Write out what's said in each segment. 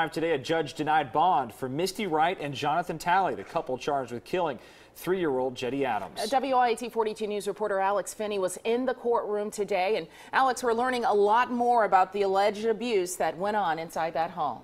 Today, a judge denied bond for Misty Wright and Jonathan Talley, the couple charged with killing 3-year-old Jeddy Adams. WIAT 42 News reporter Alex Finney was in the courtroom today. And Alex, we're learning a lot more about the alleged abuse that went on inside that home.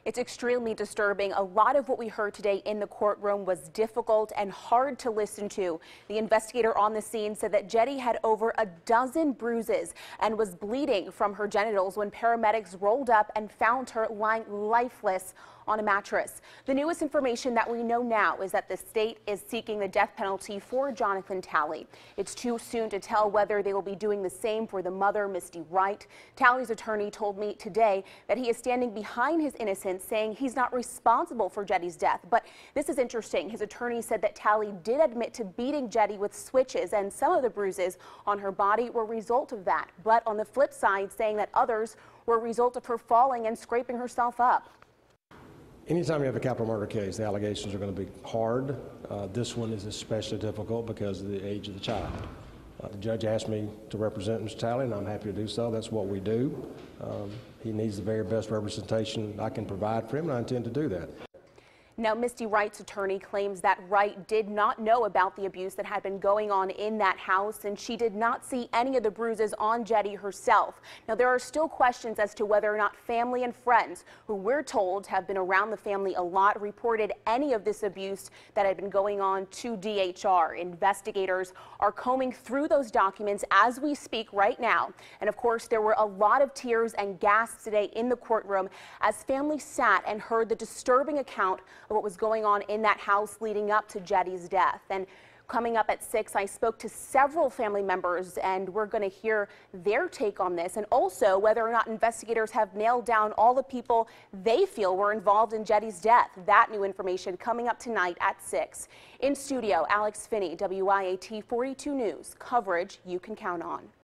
It's extremely disturbing. A lot of what we heard today in the courtroom was difficult and hard to listen to. The investigator on the scene said that Jeddy had over a dozen bruises and was bleeding from her genitals when paramedics rolled up and found her lying lifeless on a mattress. The newest information that we know now is that the state is seeking the death penalty for Jonathan Talley. It's too soon to tell whether they will be doing the same for the mother, Misty Wright. Talley's attorney told me today that he is standing behind his innocence, saying he's not responsible for Jeddy's death. But this is interesting. His attorney said that Talley did admit to beating Jeddy with switches, and some of the bruises on her body were a result of that. But on the flip side, saying that others were a result of her falling and scraping herself up. Anytime you have a capital murder case, the allegations are going to be hard. This one is especially difficult because of the age of the child. The judge asked me to represent Mr. Talley, and I'm happy to do so. That's what we do. He needs the very best representation I can provide for him, and I intend to do that. Now, Misty Wright's attorney claims that Wright did not know about the abuse that had been going on in that house, and she did not see any of the bruises on Jeddy herself. Now, there are still questions as to whether or not family and friends, who we're told have been around the family a lot, reported any of this abuse that had been going on to DHR. Investigators are combing through those documents as we speak right now. And of course, there were a lot of tears and gasps today in the courtroom as families sat and heard the disturbing account of what was going on in that house leading up to Jeddy's death. And coming up at 6, I spoke to several family members, and we're going to hear their take on this, and also whether or not investigators have nailed down all the people they feel were involved in Jeddy's death. That new information coming up tonight at 6. In studio, Alex Finney, WIAT 42 News, coverage you can count on.